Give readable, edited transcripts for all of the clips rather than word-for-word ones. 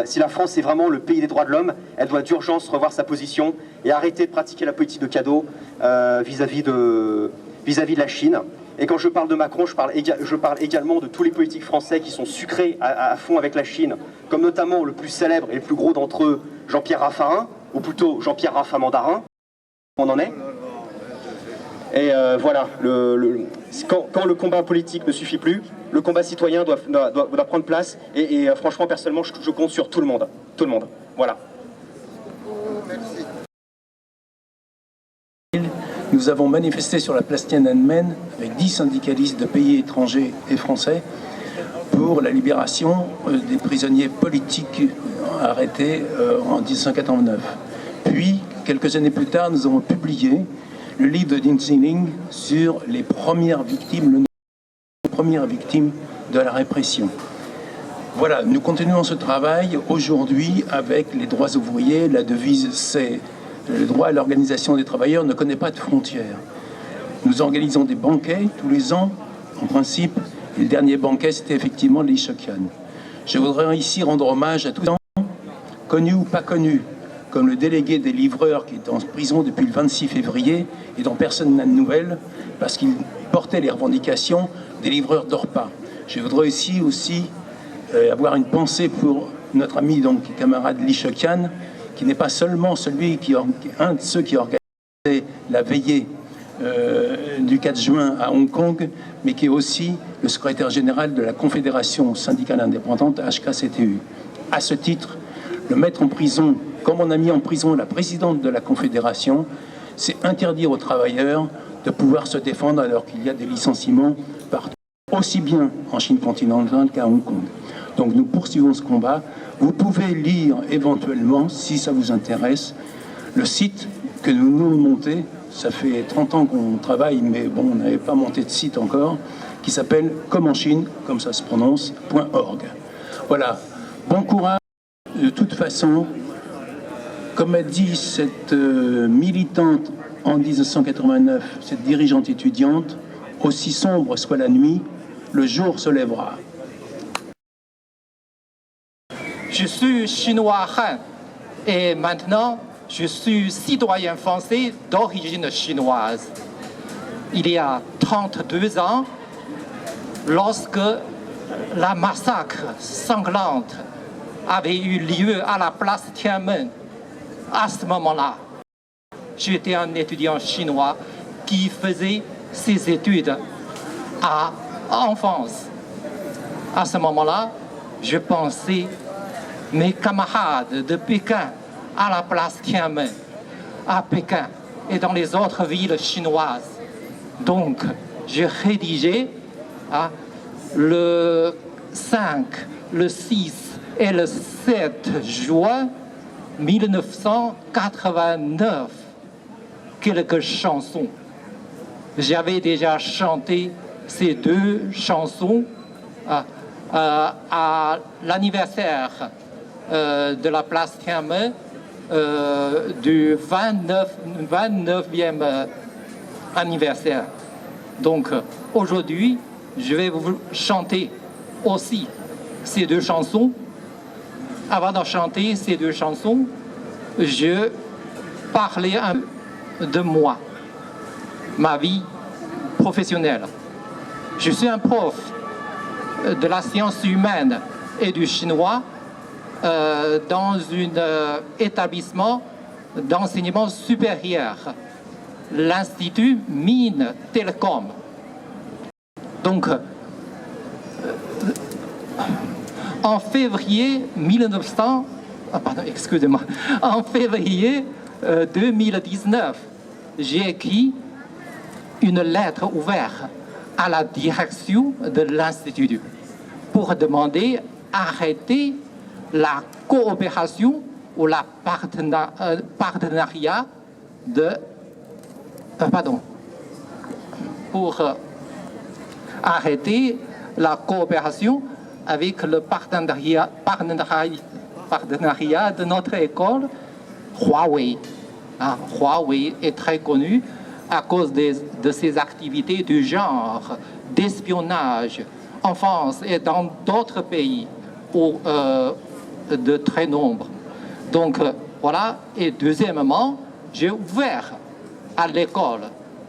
Si la France est vraiment le pays des droits de l'homme, elle doit d'urgence revoir sa position et arrêter de pratiquer la politique de cadeaux vis-à-vis de la Chine. Et quand je parle de Macron, je parle également de tous les politiques français qui sont sucrés à fond avec la Chine, comme notamment le plus célèbre et le plus gros d'entre eux, Jean-Pierre Raffarin, ou plutôt Jean-Pierre Raffamandarin. On en est. Et voilà, quand le combat politique ne suffit plus, le combat citoyen doit prendre place. Et franchement, personnellement, je compte sur tout le monde. Tout le monde. Voilà. Merci. Nous avons manifesté sur la place Tiananmen avec 10 syndicalistes de pays étrangers et français pour la libération des prisonniers politiques arrêtés en 1989. Puis, quelques années plus tard, nous avons publié le livre de Ding Xiling sur les premières victimes, de la répression. Voilà, nous continuons ce travail aujourd'hui avec les droits ouvriers. La devise, c'est le droit à l'organisation des travailleurs ne connaît pas de frontières. Nous organisons des banquets tous les ans, en principe. Et le dernier banquet, c'était effectivement Li Keqiang. Je voudrais ici rendre hommage à tous les gens, connus ou pas connus, comme le délégué des livreurs qui est en prison depuis le 26 février et dont personne n'a de nouvelles parce qu'il portait les revendications des livreurs de repas. Je voudrais ici aussi avoir une pensée pour notre ami et camarade Li Keqiang, qui n'est pas seulement un de ceux qui a organisé la veillée du 4 juin à Hong Kong, mais qui est aussi le secrétaire général de la Confédération syndicale indépendante HKCTU. À ce titre, le mettre en prison, comme on a mis en prison la présidente de la Confédération, c'est interdire aux travailleurs de pouvoir se défendre alors qu'il y a des licenciements partout, aussi bien en Chine continentale qu'à Hong Kong. Donc nous poursuivons ce combat. Vous pouvez lire éventuellement, si ça vous intéresse, le site que nous nous monté. Ça fait 30 ans qu'on travaille, mais bon, on n'avait pas monté de site encore, qui s'appelle Comme en Chine, comme ça se prononce, .org. Voilà. Bon courage. De toute façon, comme a dit cette militante en 1989, cette dirigeante étudiante, aussi sombre soit la nuit, le jour se lèvera. Je suis chinois Han et maintenant je suis citoyen français d'origine chinoise. Il y a 32 ans, lorsque la massacre sanglante avait eu lieu à la place Tiananmen, à ce moment-là, j'étais un étudiant chinois qui faisait ses études en France. À ce moment-là, je pensais mes camarades de Pékin à la place Tiananmen, à Pékin et dans les autres villes chinoises. Donc, j'ai rédigé le 5, le 6 et le 7 juin 1989 quelques chansons. J'avais déjà chanté ces deux chansons à l'anniversaire de la place Tiananmen du 29e anniversaire. Donc aujourd'hui, je vais vous chanter aussi ces deux chansons. Avant de chanter ces deux chansons, je parlais un peu de moi, ma vie professionnelle. Je suis un prof de la science humaine et du chinois dans un établissement d'enseignement supérieur, l'Institut Mines Télécom. Donc, en février 2019, j'ai écrit une lettre ouverte à la direction de l'Institut pour demander d'arrêter la coopération ou la partenariat pour arrêter la coopération avec le partenariat de notre école, Huawei. Huawei est très connu à cause de ses activités du genre d'espionnage en France et dans d'autres pays de très nombreux. Donc voilà. Et deuxièmement, j'ai ouvert à l'école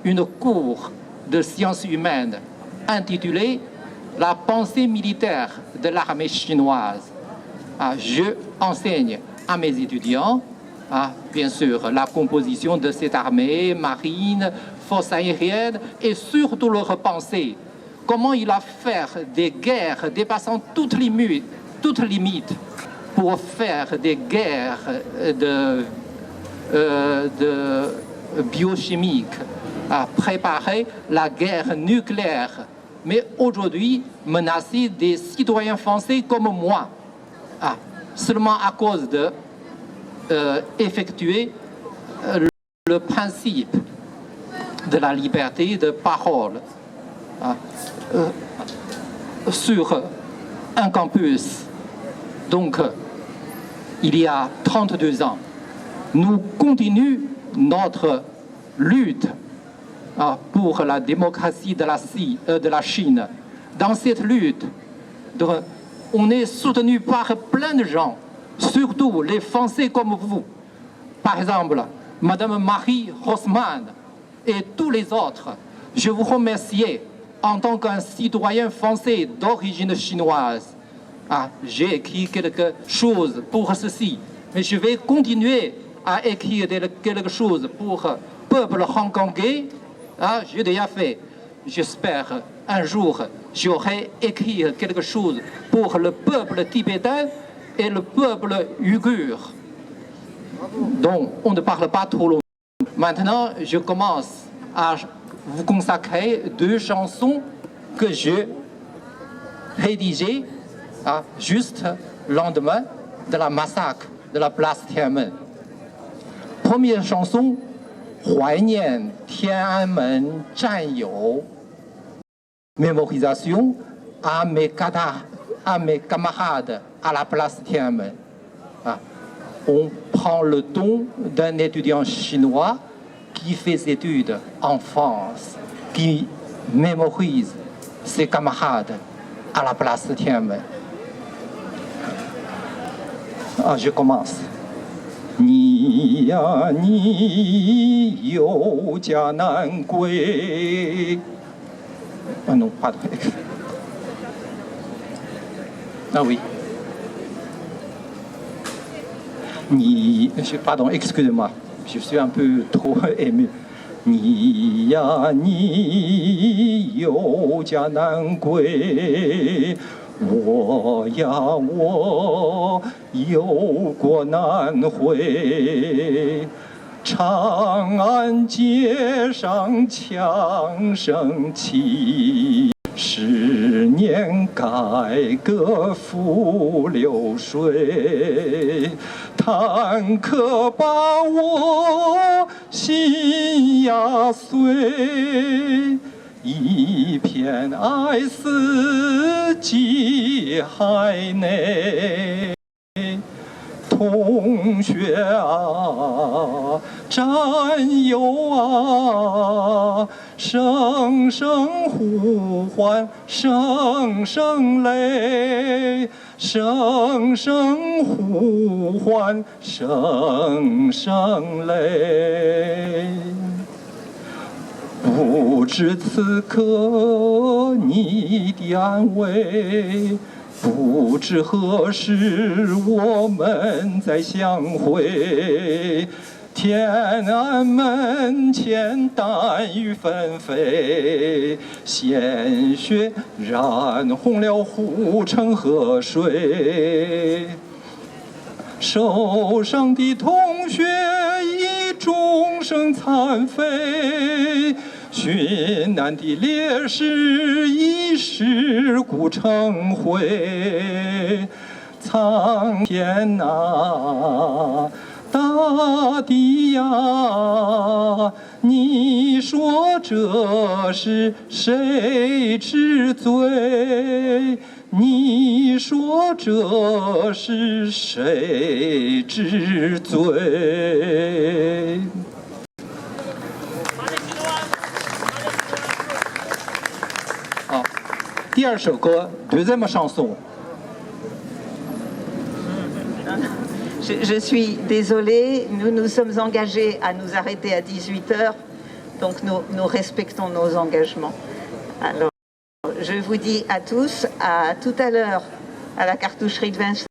une cour de sciences humaines intitulée « La pensée militaire de l'armée chinoise ». Je enseigne à mes étudiants, bien sûr, la composition de cette armée, marine, force aérienne, et surtout leur pensée. Comment il a fait des guerres dépassant toutes limites pour faire des guerres de biochimiques, préparer la guerre nucléaire, mais aujourd'hui menacer des citoyens français comme moi, seulement à cause de effectuer le principe de la liberté de parole sur un campus. Donc, il y a 32 ans, nous continuons notre lutte pour la démocratie de la Chine. Dans cette lutte, on est soutenu par plein de gens, surtout les Français comme vous. Par exemple, Madame Marie Haussmann et tous les autres. Je vous remercie en tant qu'un citoyen français d'origine chinoise. J'ai écrit quelque chose pour ceci, mais je vais continuer à écrire quelque chose pour le peuple hongkongais. J'ai déjà fait. J'espère un jour j'aurai écrit quelque chose pour le peuple tibétain et le peuple ouïghour. Donc, on ne parle pas trop longtemps. Maintenant, je commence à vous consacrer 2 chansons que j'ai rédigées juste le lendemain de la massacre de la place Tiananmen. Première chanson, 怀念天安门战友. Mémorisation à mes camarades à la place Tiananmen. On prend le ton d'un étudiant chinois qui fait ses études en France, qui mémorise ses camarades à la place Tiananmen. Je commence. 你呀你有家难归。non, pardon. Oui. Pardon, excusez-moi. Je suis un peu trop ému. 你呀你有家难归。我呀我有国难回，长安街上枪声起，10年改革复流水，坦克把我心压碎。一片哀思记海内，同学啊，战友啊，声声呼唤，声声泪，声声呼唤，声声泪。不知此刻你的安危，不知何时我们再相会。天安门前弹雨纷飞，鲜血染红了护城河水。受伤的同学已终生残废，殉难的烈士已尸骨成灰。苍天啊，大地呀，你说这是谁之罪？你说这是谁之罪？第二首歌，deuxième chanson. Je suis désolée, nous nous sommes engagés à nous arrêter à 18h, donc nous respectons nos engagements. Alors, je vous dis à tous, à tout à l'heure à la cartoucherie de Vincennes.